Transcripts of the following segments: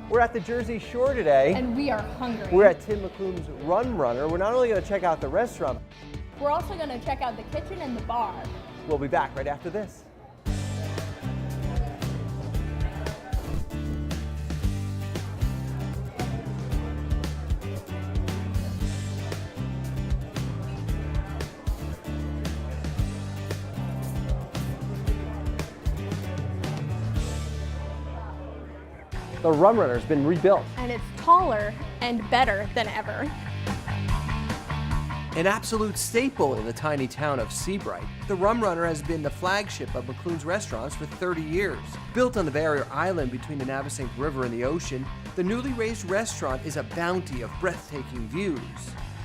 We're at the Jersey Shore today. And we are hungry. We're at Tim McClune's Rum Runner. We're not only going to check out the restaurant, we're also going to check out the kitchen and the bar. We'll be back right after this. The Rum Runner has been rebuilt. And it's taller and better than ever. An absolute staple in the tiny town of Seabright, the Rum Runner has been the flagship of McClune's restaurants for 30 years. Built on the barrier island between the Navesink River and the ocean, the newly raised restaurant is a bounty of breathtaking views.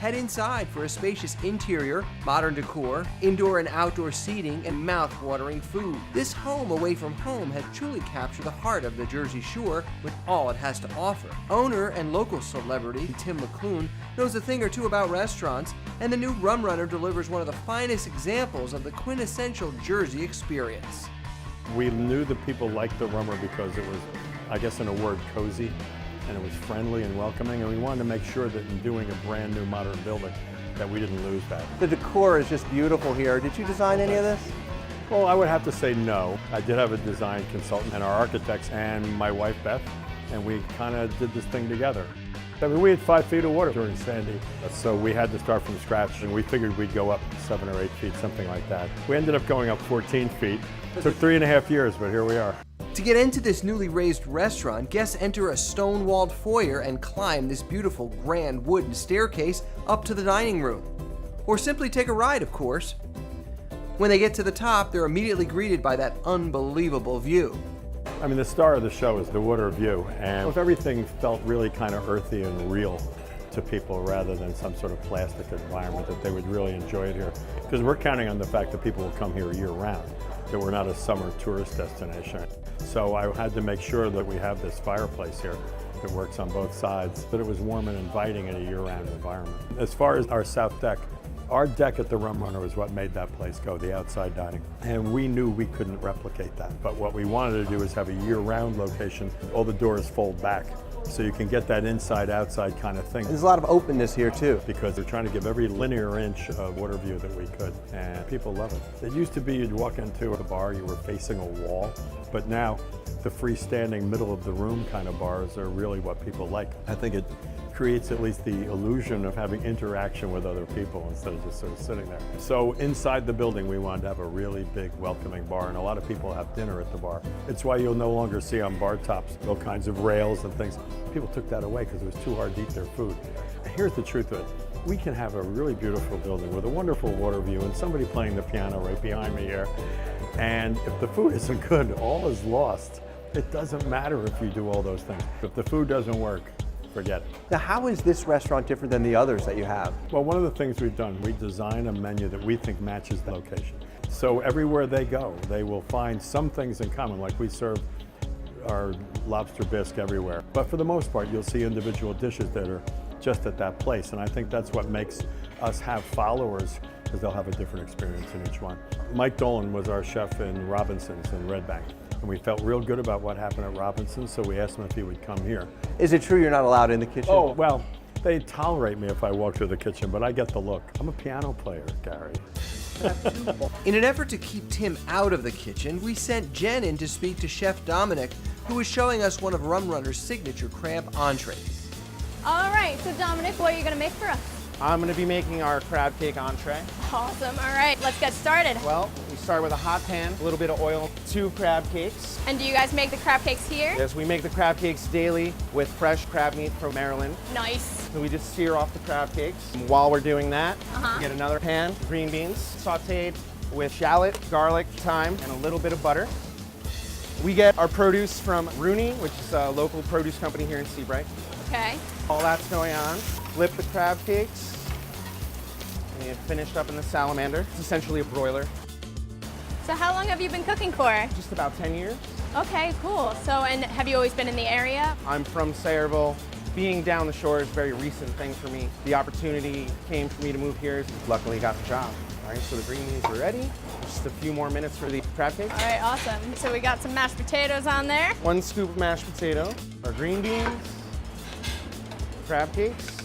Head inside for a spacious interior, modern decor, indoor and outdoor seating, and mouth-watering food. This home away from home has truly captured the heart of the Jersey Shore with all it has to offer. Owner and local celebrity Tim McClune knows a thing or two about restaurants, and the new Rum Runner delivers one of the finest examples of the quintessential Jersey experience. We knew that people liked the Rummer because it was, I guess in a word, cozy. And it was friendly and welcoming, and we wanted to make sure that in doing a brand new modern building that we didn't lose that. The decor is just beautiful here. Did you design any of this? Well, I would have to say no. I did have a design consultant and our architects and my wife Beth, and we kind of did this thing together. I mean, we had 5 feet of water during Sandy, so we had to start from scratch, and we figured we'd go up 7 or 8 feet, something like that. We ended up going up 14 feet. It took 3.5 years, but here we are. To get into this newly raised restaurant, guests enter a stone-walled foyer and climb this beautiful grand wooden staircase up to the dining room. Or simply take a ride, of course. When they get to the top, they're immediately greeted by that unbelievable view. I mean, the star of the show is the water view, and if everything felt really kind of earthy and real to people rather than some sort of plastic environment, that they would really enjoy it here. Because we're counting on the fact that people will come here year-round, that we're not a summer tourist destination. So I had to make sure that we have this fireplace here that works on both sides, that it was warm and inviting in a year-round environment. As far as our south deck, our deck at the Rum Runner was what made that place go, the outside dining. And we knew we couldn't replicate that. But what we wanted to do is have a year-round location. All the doors fold back, so you can get that inside-outside kind of thing. There's a lot of openness here too. Because they're trying to give every linear inch of water view that we could, and people love it. It used to be you'd walk into the bar, you were facing a wall, but now the freestanding middle of the room kind of bars are really what people like. I think it creates at least the illusion of having interaction with other people instead of just sort of sitting there. So inside the building we wanted to have a really big welcoming bar, and a lot of people have dinner at the bar. It's why you'll no longer see on bar tops all kinds of rails and things. People took that away because it was too hard to eat their food. Here's the truth of it. We can have a really beautiful building with a wonderful water view and somebody playing the piano right behind me here. And if the food isn't good, all is lost. It doesn't matter if you do all those things. If the food doesn't work, forget it. Now, how is this restaurant different than the others that you have? Well, one of the things we've done, we design a menu that we think matches the location. So everywhere they go, they will find some things in common, like we serve our lobster bisque everywhere. But for the most part, you'll see individual dishes that are just at that place. And I think that's what makes us have followers, because they'll have a different experience in each one. Mike Dolan was our chef in Robinson's in Red Bank. And we felt real good about what happened at Robinson's, so we asked him if he would come here. Is it true you're not allowed in the kitchen? Oh, well, they tolerate me if I walk through the kitchen, but I get the look. I'm a piano player, Gary. In an effort to keep Tim out of the kitchen, we sent Jen in to speak to Chef Dominic, who was showing us one of Rum Runner's signature crab entrees. All right, so Dominic, what are you going to make for us? I'm going to be making our crab cake entree. Awesome. All right, let's get started. Well, we start with a hot pan, a little bit of oil, 2 crab cakes. And do you guys make the crab cakes here? Yes, we make the crab cakes daily with fresh crab meat from Maryland. Nice. So we just sear off the crab cakes. And while we're doing that, we get another pan, green beans, sauteed with shallot, garlic, thyme, and a little bit of butter. We get our produce from Rooney, which is a local produce company here in Seabright. Okay. While that's going on, flip the crab cakes. And get finished up in the salamander. It's essentially a broiler. So how long have you been cooking for? Just about 10 years. Okay, cool. So, and have you always been in the area? I'm from Sayreville. Being down the shore is a very recent thing for me. The opportunity came for me to move here. Luckily got the job. All right, so the green beans are ready. Just a few more minutes for the crab cake. All right, awesome. So we got some mashed potatoes on there. 1 scoop of mashed potato, our green beans, crab cakes,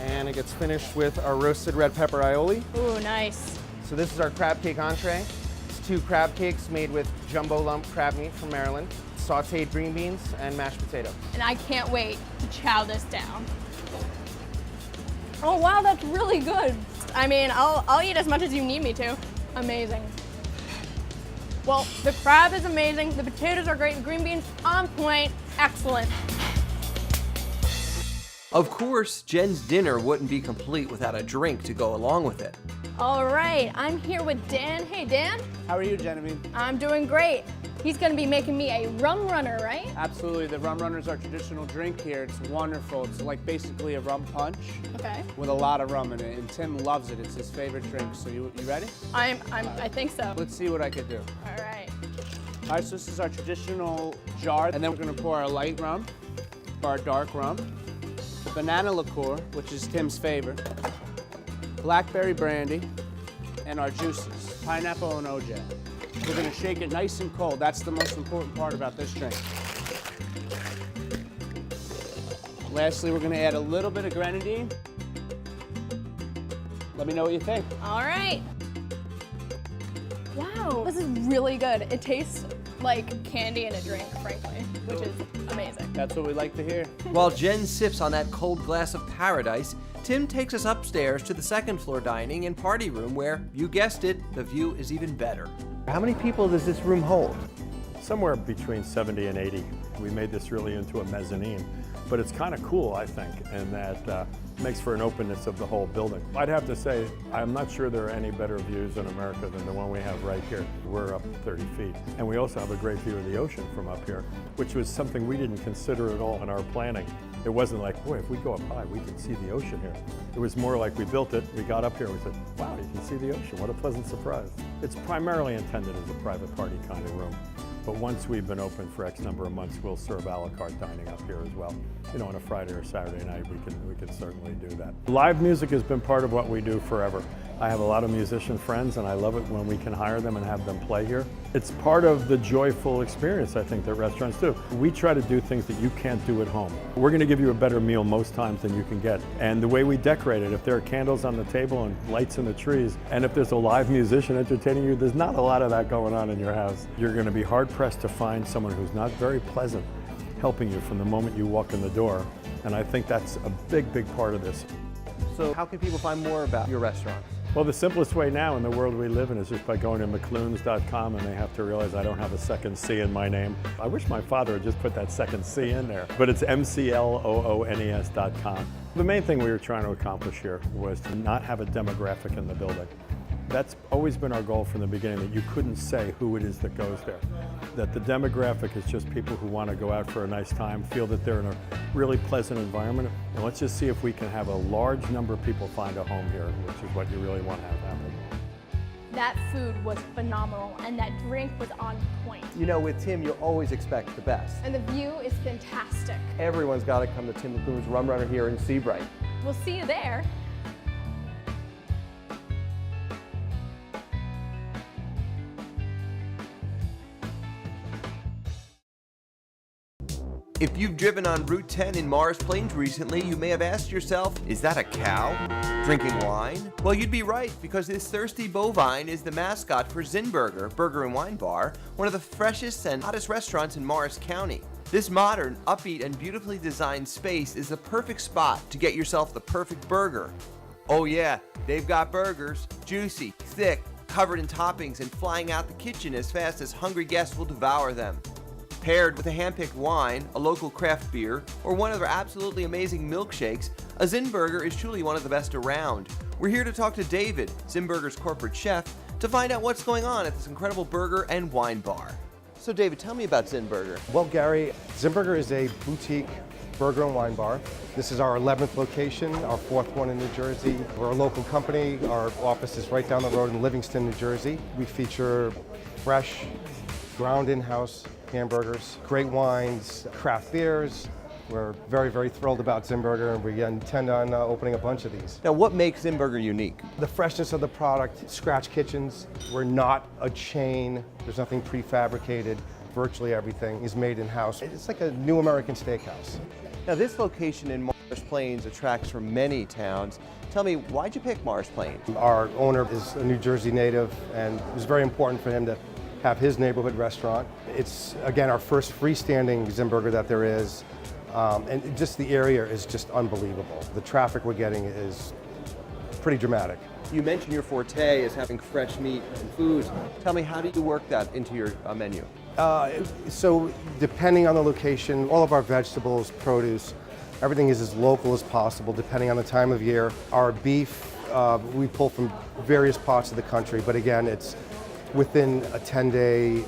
and it gets finished with our roasted red pepper aioli. Ooh, nice. So this is our crab cake entree. It's 2 crab cakes made with jumbo lump crab meat from Maryland, sauteed green beans, and mashed potatoes. And I can't wait to chow this down. Oh wow, that's really good. I mean, I'll eat as much as you need me to. Amazing. Well, the crab is amazing, the potatoes are great, the green beans on point, excellent. Of course, Jen's dinner wouldn't be complete without a drink to go along with it. All right, I'm here with Dan. Hey, Dan. How are you, Genevieve? I'm doing great. He's gonna be making me a rum runner, right? Absolutely. The rum runner is our traditional drink here. It's wonderful. It's like basically a rum punch Okay. with a lot of rum in it, and Tim loves it. It's his favorite drink. So you ready? I think so. Let's see what I could do. All right. All right, so this is our traditional jar, and then we're gonna pour our light rum, our dark rum, the banana liqueur, which is Tim's favorite, blackberry brandy, and our juices, pineapple and OJ. We're gonna shake it nice and cold. That's the most important part about this drink. Lastly, we're gonna add a little bit of grenadine. Let me know what you think. All right. Wow, this is really good. It tastes like candy in a drink, frankly, which is amazing. That's what we like to hear. While Jen sips on that cold glass of paradise, Tim takes us upstairs to the second floor dining and party room where, you guessed it, the view is even better. How many people does this room hold? Somewhere between 70 and 80. We made this really into a mezzanine, but it's kind of cool, I think, and that makes for an openness of the whole building. I'd have to say, I'm not sure there are any better views in America than the one we have right here. We're up 30 feet. And we also have a great view of the ocean from up here, which was something we didn't consider at all in our planning. It wasn't like, boy, if we go up high, we can see the ocean here. It was more like we built it, we got up here, and we said, wow, you can see the ocean. What a pleasant surprise. It's primarily intended as a private party kind of room. But once we've been open for X number of months, we'll serve a la carte dining up here as well. You know, on a Friday or Saturday night, we can certainly do that. Live music has been part of what we do forever. I have a lot of musician friends, and I love it when we can hire them and have them play here. It's part of the joyful experience, I think, that restaurants do. We try to do things that you can't do at home. We're going to give you a better meal most times than you can get. And the way we decorate it, if there are candles on the table and lights in the trees, and if there's a live musician entertaining you, there's not a lot of that going on in your house. You're going to be hard-pressed to find someone who's not very pleasant helping you from the moment you walk in the door. And I think that's a big, big part of this. So how can people find more about your restaurant? Well, the simplest way now in the world we live in is just by going to mccloons.com, and they have to realize I don't have a second C in my name. I wish my father had just put that second C in there, but it's mcloones.com. The main thing we were trying to accomplish here was to not have a demographic in the building. That's always been our goal from the beginning, that you couldn't say who it is that goes there. That the demographic is just people who want to go out for a nice time, feel that they're in a really pleasant environment, and let's just see if we can have a large number of people find a home here, which is what you really want to have happen. That food was phenomenal and that drink was on point. You know, with Tim, you always expect the best. And the view is fantastic. Everyone's got to come to Tim McCloon's Rum Runner here in Seabright. We'll see you there. If you've driven on Route 10 in Morris Plains recently, you may have asked yourself, is that a cow drinking wine? Well, you'd be right, because this thirsty bovine is the mascot for Zinburger, Burger and Wine Bar, one of the freshest and hottest restaurants in Morris County. This modern, upbeat, and beautifully designed space is the perfect spot to get yourself the perfect burger. Oh yeah, they've got burgers, juicy, thick, covered in toppings, and flying out the kitchen as fast as hungry guests will devour them. Paired with a hand-picked wine, a local craft beer, or one of their absolutely amazing milkshakes, a Zinburger is truly one of the best around. We're here to talk to David, Zinburger's corporate chef, to find out what's going on at this incredible burger and wine bar. So David, tell me about Zinburger. Well, Gary, Zinburger is a boutique burger and wine bar. This is our 11th location, our 4th one in New Jersey. We're a local company. Our office is right down the road in Livingston, New Jersey. We feature fresh, ground in-house hamburgers, great wines, craft beers, We're very, very thrilled about Zinburger, and we intend on opening a bunch of these. Now, what makes Zinburger unique? The freshness of the product, scratch kitchens. We're not a chain. There's nothing prefabricated. Virtually everything is made in-house. It's like a new American steakhouse. Now, this location in Morris Plains attracts from many towns. Tell me, why'd you pick Morris Plains? Our owner is a New Jersey native, and it was very important for him to have his neighborhood restaurant. It's, again, our first freestanding Zinburger that there is, and just the area is just unbelievable. The traffic we're getting is pretty dramatic. You mentioned your forte is having fresh meat and foods. Tell me, how do you work that into your menu? So depending on the location, all of our vegetables, produce, everything is as local as possible depending on the time of year. Our beef, we pull from various parts of the country, but again, it's within a 10-day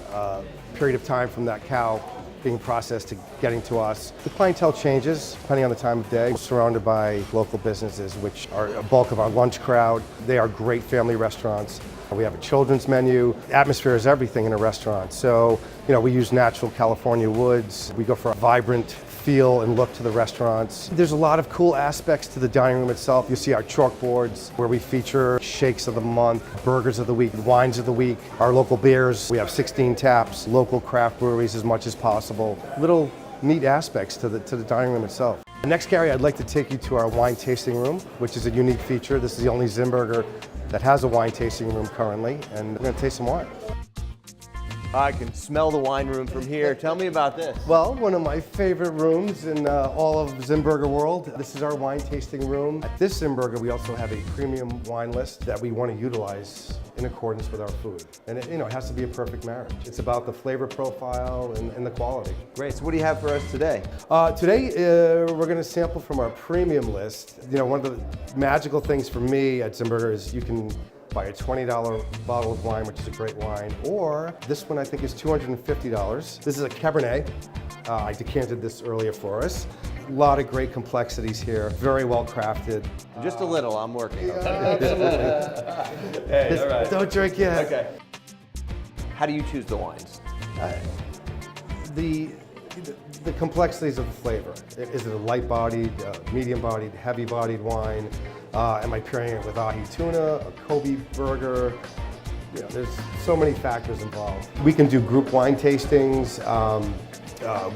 period of time from that cow being processed to getting to us. The clientele changes depending on the time of day. We're surrounded by local businesses, which are a bulk of our lunch crowd. They are great family restaurants. We have a children's menu. Atmosphere is everything in a restaurant. So, we use natural California woods. We go for a vibrant feel and look to the restaurants. There's a lot of cool aspects to the dining room itself. You see our chalkboards where we feature shakes of the month, burgers of the week, wines of the week, our local beers. We have 16 taps, local craft breweries as much as possible. Little neat aspects to the dining room itself. Next, Gary, I'd like to take you to our wine tasting room, which is a unique feature. This is the only Zinburger that has a wine tasting room currently, and we're going to taste some wine. I can smell the wine room from here. Tell me about this. Well, one of my favorite rooms in all of Zinburger world. This is our wine tasting room. At this Zinburger, we also have a premium wine list that we want to utilize in accordance with our food. And it has to be a perfect marriage. It's about the flavor profile and the quality. Great, so what do you have for us today? Today, we're going to sample from our premium list. One of the magical things for me at Zinburger is you can buy a $20 bottle of wine, which is a great wine, or this one I think is $250. This is a Cabernet. I decanted this earlier for us. A lot of great complexities here, very well crafted. Just a little, I'm working. Absolutely. Hey, all right. Don't drink yet. Okay. How do you choose the wines? The complexities of the flavor. Is it a light-bodied, medium-bodied, heavy-bodied wine? Am I pairing it with ahi tuna, a Kobe burger? There's so many factors involved. We can do group wine tastings.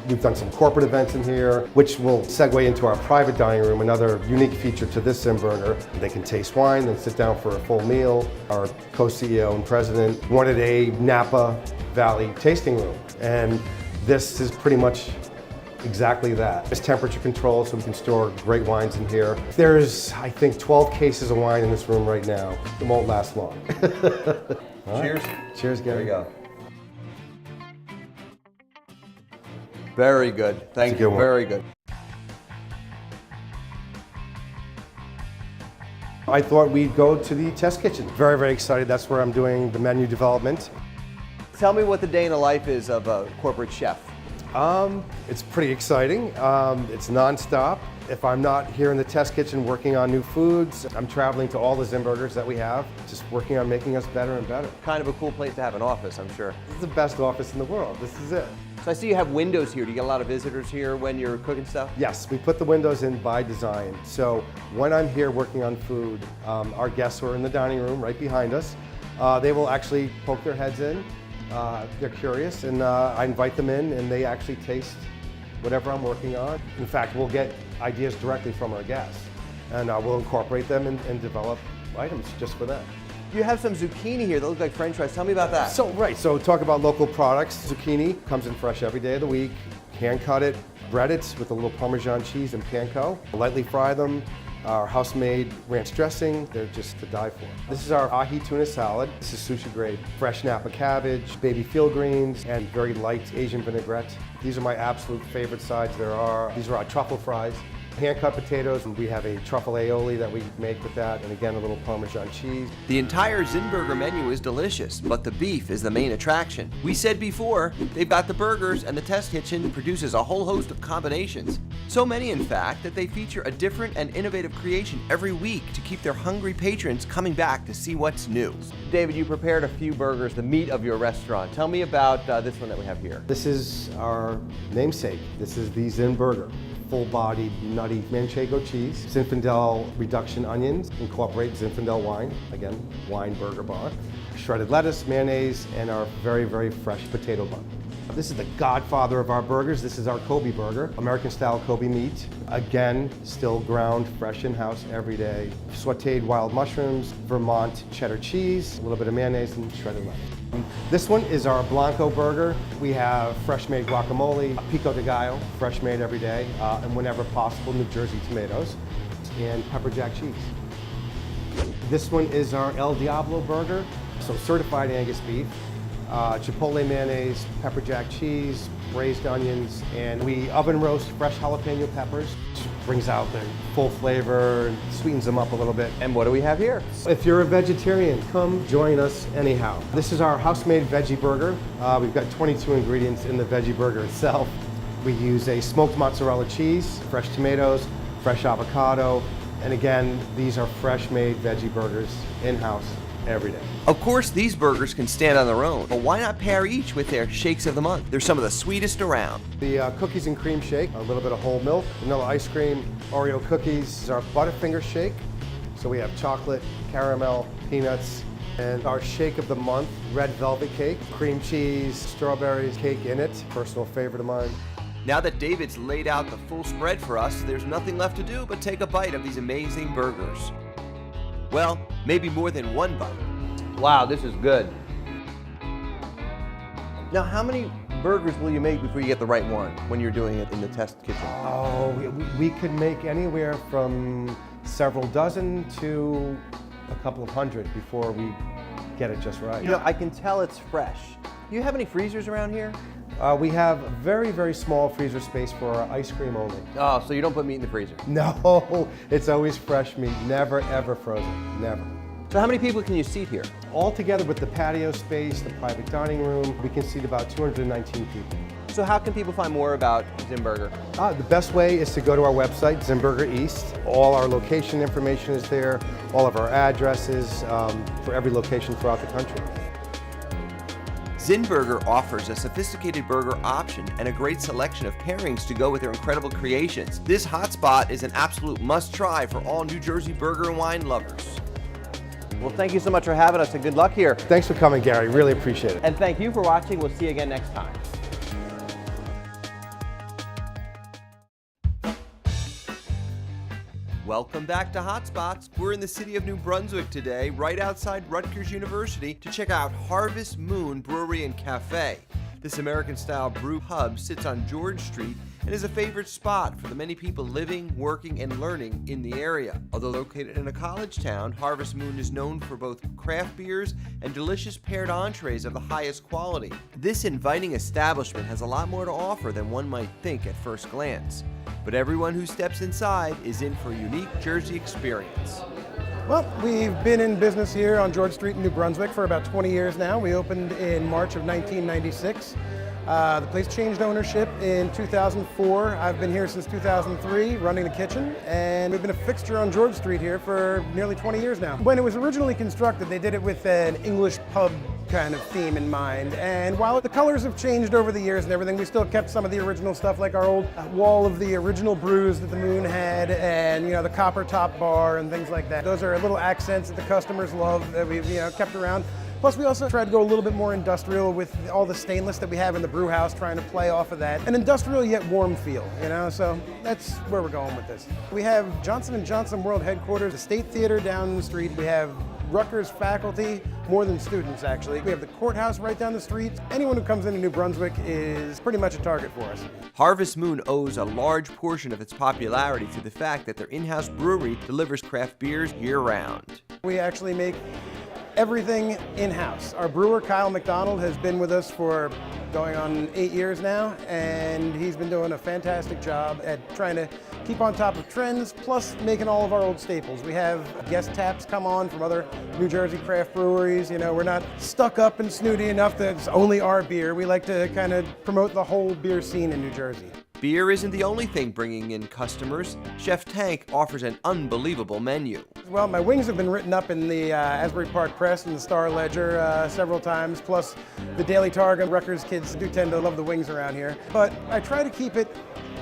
We've done some corporate events in here, which will segue into our private dining room, another unique feature to this Zinburger. They can taste wine, then sit down for a full meal. Our co-CEO and president wanted a Napa Valley tasting room, and this is pretty much exactly that. It's temperature controlled, so we can store great wines in here. There's, I think, 12 cases of wine in this room right now. It won't last long. Cheers. Cheers, Gary. There you go. Very good. Thank you. Very good. I thought we'd go to the test kitchen. Very, very excited. That's where I'm doing the menu development. Tell me what the day in the life is of a corporate chef. It's pretty exciting. It's nonstop. If I'm not here in the test kitchen working on new foods, I'm traveling to all the Zinburgers that we have, just working on making us better and better. Kind of a cool place to have an office, I'm sure. This is the best office in the world. This is it. So I see you have windows here. Do you get a lot of visitors here when you're cooking stuff? Yes, we put the windows in by design. So when I'm here working on food, our guests who are in the dining room right behind us, they will actually poke their heads in. They're curious, and I invite them in, and they actually taste whatever I'm working on. In fact, we'll get ideas directly from our guests, and we'll incorporate them and develop items just for them. You have some zucchini here that look like French fries. Tell me about that. So talk about local products. Zucchini comes in fresh every day of the week. Hand cut it, bread it with a little Parmesan cheese and panko. Lightly fry them. Our house-made ranch dressing, they're just to die for. This is our ahi tuna salad. This is sushi grade. Fresh Napa cabbage, baby field greens, and very light Asian vinaigrette. These are my absolute favorite sides there are. These are our truffle fries. Hand-cut potatoes, and we have a truffle aioli that we make with that, and again, a little Parmesan cheese. The entire Zinburger menu is delicious, but the beef is the main attraction. We said before, they've got the burgers, and the test kitchen produces a whole host of combinations. So many, in fact, that they feature a different and innovative creation every week to keep their hungry patrons coming back to see what's new. David, you prepared a few burgers, the meat of your restaurant. Tell me about this one that we have here. This is our namesake. This is the Zinburger. full-bodied, nutty manchego cheese, Zinfandel reduction onions, incorporate Zinfandel wine, again, wine burger bar, shredded lettuce, mayonnaise, and our very, very fresh potato bun. This is the godfather of our burgers. This is our Kobe burger, American-style Kobe meat. Again, still ground, fresh in-house every day. Sauteed wild mushrooms, Vermont cheddar cheese, a little bit of mayonnaise, and shredded lettuce. This one is our Blanco burger. We have fresh-made guacamole, pico de gallo, fresh made every day, and whenever possible, New Jersey tomatoes, and pepper jack cheese. This one is our El Diablo burger, so certified Angus beef. Chipotle mayonnaise, pepper jack cheese, braised onions, and we oven roast fresh jalapeno peppers. Brings out the full flavor and sweetens them up a little bit. And what do we have here? If you're a vegetarian, come join us anyhow. This is our house-made veggie burger. We've got 22 ingredients in the veggie burger itself. We use a smoked mozzarella cheese, fresh tomatoes, fresh avocado, and again, these are fresh-made veggie burgers in-house every day. Of course, these burgers can stand on their own, but why not pair each with their shakes of the month? They're some of the sweetest around. The cookies and cream shake, a little bit of whole milk, vanilla ice cream, Oreo cookies. This is our Butterfinger shake. So we have chocolate, caramel, peanuts, and our shake of the month, red velvet cake, cream cheese, strawberries, cake in it, personal favorite of mine. Now that David's laid out the full spread for us, there's nothing left to do but take a bite of these amazing burgers. Well, maybe more than one bite. Wow, this is good. Now, how many burgers will you make before you get the right one when you're doing it in the test kitchen? Oh, we could make anywhere from several dozen to a couple of hundred before we get it just right. You know, I can tell it's fresh. Do you have any freezers around here? We have a very, very small freezer space for our ice cream only. Oh, so you don't put meat in the freezer? No, it's always fresh meat, never ever frozen, never. So how many people can you seat here? All together with the patio space, the private dining room, we can seat about 219 people. So how can people find more about Zinburger? The best way is to go to our website, Zinburger East. All our location information is there, all of our addresses for every location throughout the country. Zinburger offers a sophisticated burger option and a great selection of pairings to go with their incredible creations. This hotspot is an absolute must-try for all New Jersey burger and wine lovers. Well, thank you so much for having us and good luck here. Thanks for coming, Gary. Really appreciate it. And thank you for watching. We'll see you again next time. Welcome back to Hotspots. We're in the city of New Brunswick today, right outside Rutgers University, to check out Harvest Moon Brewery and Cafe. This American-style brew pub sits on George Street and is a favorite spot for the many people living, working, and learning in the area. Although located in a college town, Harvest Moon is known for both craft beers and delicious paired entrees of the highest quality. This inviting establishment has a lot more to offer than one might think at first glance. But everyone who steps inside is in for a unique Jersey experience. Well, we've been in business here on George Street in New Brunswick for about 20 years now. We opened in March of 1996. The place changed ownership in 2004. I've been here since 2003 running the kitchen, and we've been a fixture on George Street here for nearly 20 years now. When it was originally constructed, they did it with an English pub kind of theme in mind, and while the colors have changed over the years and everything, we still kept some of the original stuff, like our old wall of the original brews that the Moon had, and the copper top bar and things like that. Those are little accents that the customers love that we've kept around. Plus, we also tried to go a little bit more industrial with all the stainless that we have in the brew house, trying to play off of that. An industrial yet warm feel, so that's where we're going with this. We have Johnson & Johnson World Headquarters, the State Theater down the street. We have Rutgers faculty, more than students actually. We have the courthouse right down the street. Anyone who comes into New Brunswick is pretty much a target for us. Harvest Moon owes a large portion of its popularity to the fact that their in-house brewery delivers craft beers year-round. We actually make everything in-house. Our brewer, Kyle McDonald, has been with us for going on 8 years now, and he's been doing a fantastic job at trying to keep on top of trends, plus making all of our old staples. We have guest taps come on from other New Jersey craft breweries. We're not stuck up and snooty enough that it's only our beer. We like to kind of promote the whole beer scene in New Jersey. Beer isn't the only thing bringing in customers. Chef Tank offers an unbelievable menu. Well, my wings have been written up in the Asbury Park Press and the Star Ledger several times, plus the Daily Target. Rutgers kids do tend to love the wings around here. But I try to keep it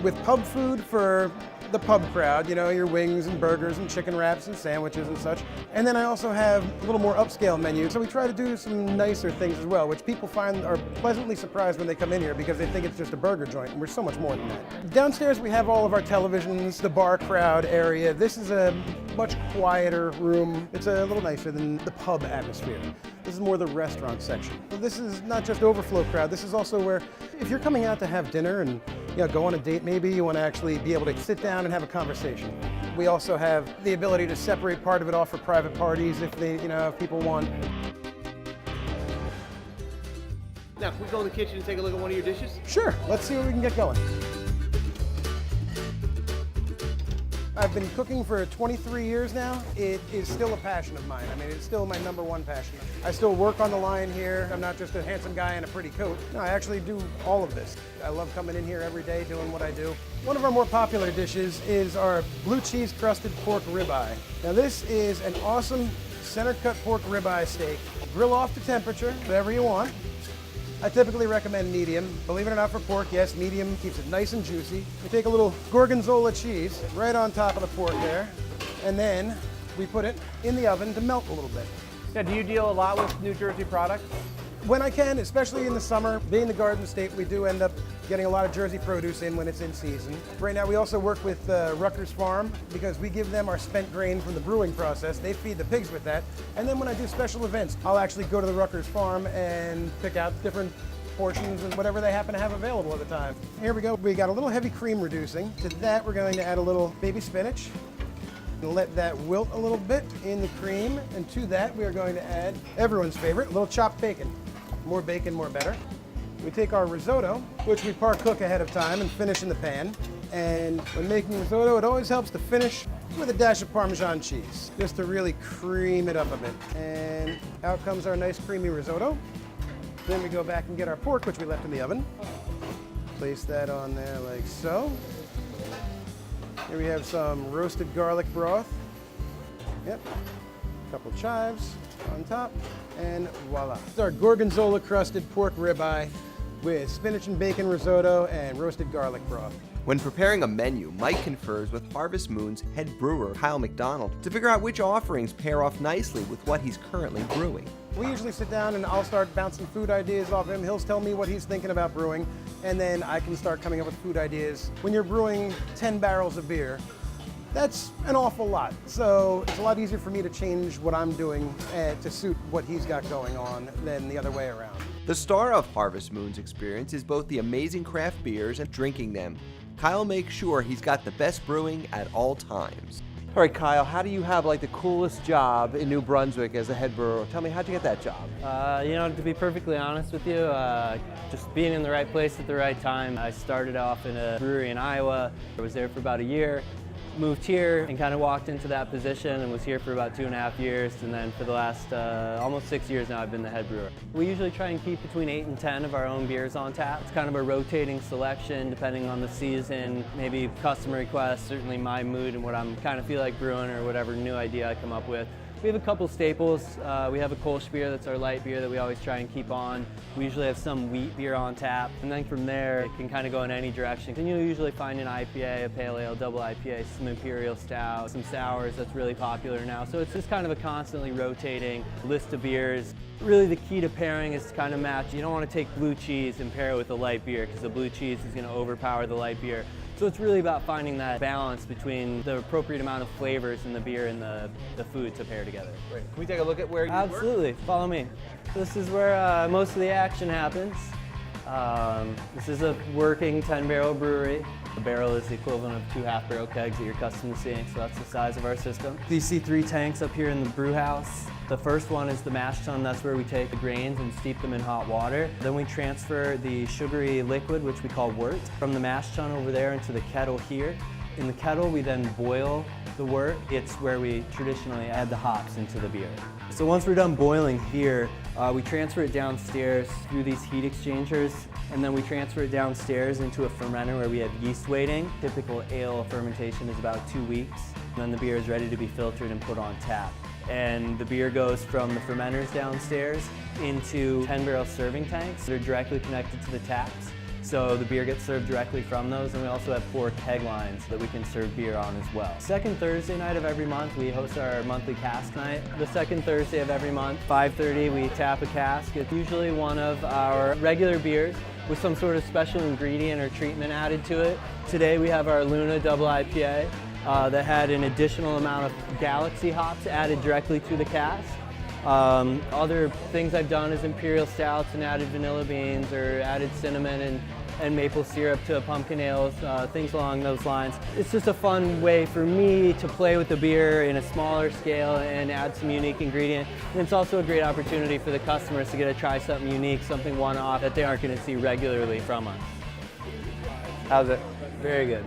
with pub food for the pub crowd, you know, your wings and burgers and chicken wraps and sandwiches and such. And then I also have a little more upscale menu. So we try to do some nicer things as well, which people find are pleasantly surprised when they come in here because they think it's just a burger joint, and we're so much more than that. Downstairs we have all of our televisions, the bar crowd area. This is a much quieter room. It's a little nicer than the pub atmosphere. This is more the restaurant section. So this is not just overflow crowd, this is also where if you're coming out to have dinner and go on a date maybe, you want to actually be able to sit down and have a conversation. We also have the ability to separate part of it off for private parties if they, if people want. Now, can we go in the kitchen and take a look at one of your dishes? Sure, let's see what we can get going. I've been cooking for 23 years now. It is still a passion of mine. I mean, it's still my #1 passion. I still work on the line here. I'm not just a handsome guy in a pretty coat. No, I actually do all of this. I love coming in here every day doing what I do. One of our more popular dishes is our blue cheese crusted pork ribeye. Now this is an awesome center cut pork ribeye steak. Grill off to temperature, whatever you want. I typically recommend medium. Believe it or not, for pork, yes, medium keeps it nice and juicy. We take a little gorgonzola cheese right on top of the pork there, and then we put it in the oven to melt a little bit. Now, do you deal a lot with New Jersey products? When I can, especially in the summer, being the Garden State, we do end up getting a lot of Jersey produce in when it's in season. Right now we also work with Rutgers Farm because we give them our spent grain from the brewing process. They feed the pigs with that. And then when I do special events, I'll actually go to the Rutgers Farm and pick out different portions and whatever they happen to have available at the time. Here we go. We got a little heavy cream reducing. To that, we're going to add a little baby spinach and let that wilt a little bit in the cream. And to that, we are going to add everyone's favorite, a little chopped bacon. More bacon, more better. We take our risotto, which we par cook ahead of time and finish in the pan. And when making risotto, it always helps to finish with a dash of Parmesan cheese, just to really cream it up a bit. And out comes our nice creamy risotto. Then we go back and get our pork, which we left in the oven. Place that on there like so. Here we have some roasted garlic broth. Yep, a couple chives on top, and voila. It's our gorgonzola crusted pork ribeye with spinach and bacon risotto and roasted garlic broth. When preparing a menu, Mike confers with Harvest Moon's head brewer, Kyle McDonald, to figure out which offerings pair off nicely with what he's currently brewing. We usually sit down and I'll start bouncing food ideas off him. He'll tell me what he's thinking about brewing, and then I can start coming up with food ideas. When you're brewing 10 barrels of beer, that's an awful lot. So it's a lot easier for me to change what I'm doing to suit what he's got going on than the other way around. The star of Harvest Moon's experience is both the amazing craft beers and drinking them. Kyle makes sure he's got the best brewing at all times. All right, Kyle, how do you have like the coolest job in New Brunswick as a head brewer? Tell me, how'd you get that job? To be perfectly honest with you, just being in the right place at the right time. I started off in a brewery in Iowa. I was there for about a year. Moved here and kind of walked into that position and was here for about 2.5 years, and then for the last almost 6 years now I've been the head brewer. We usually try and keep between 8 and 10 of our own beers on tap. It's kind of a rotating selection depending on the season, maybe customer requests, certainly my mood and what I'm kind of feel like brewing or whatever new idea I come up with. We have a couple staples. We have a Kolsch beer that's our light beer that we always try and keep on. We usually have some wheat beer on tap, and then from there it can kind of go in any direction. And you'll usually find an IPA, a pale ale, double IPA, some imperial stout, some sours that's really popular now. So it's just kind of a constantly rotating list of beers. Really the key to pairing is to kind of match. You don't want to take blue cheese and pair it with a light beer because the blue cheese is going to overpower the light beer. So it's really about finding that balance between the appropriate amount of flavors in the beer and the food to pair together. Great. Can we take a look at where you work? Absolutely. Follow me. This is where most of the action happens. This is a working 10-barrel brewery. A barrel is the equivalent of 2 half-barrel kegs that you're accustomed to seeing, so that's the size of our system. You see 3 tanks up here in the brew house. The first one is the mash tun. That's where we take the grains and steep them in hot water. Then we transfer the sugary liquid, which we call wort, from the mash tun over there into the kettle here. In the kettle, we then boil the wort. It's where we traditionally add the hops into the beer. So once we're done boiling here, we transfer it downstairs through these heat exchangers, and then we transfer it downstairs into a fermenter where we have yeast waiting. Typical ale fermentation is about 2 weeks. And then the beer is ready to be filtered and put on tap. And the beer goes from the fermenters downstairs into 10-barrel serving tanks that are directly connected to the taps. So the beer gets served directly from those, and we also have 4 keg lines that we can serve beer on as well. Second Thursday night of every month, we host our monthly cask night. The second Thursday of every month, 5:30, we tap a cask. It's usually one of our regular beers with some sort of special ingredient or treatment added to it. Today we have our Luna Double IPA that had an additional amount of Galaxy hops added directly to the cask. Other things I've done is imperial stouts and added vanilla beans or added cinnamon and maple syrup to pumpkin ales, things along those lines. It's just a fun way for me to play with the beer in a smaller scale and add some unique ingredient. And it's also a great opportunity for the customers to get to try something unique, something one-off that they aren't going to see regularly from us. How's it? Very good.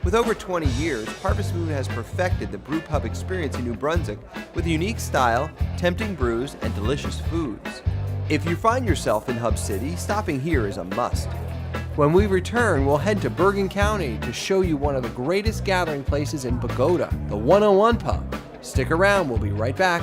With over 20 years, Harvest Moon has perfected the brew pub experience in New Brunswick with a unique style, tempting brews, and delicious foods. If you find yourself in Hub City, stopping here is a must. When we return, we'll head to Bergen County to show you one of the greatest gathering places in Pagoda, the 101 Pub. Stick around, we'll be right back.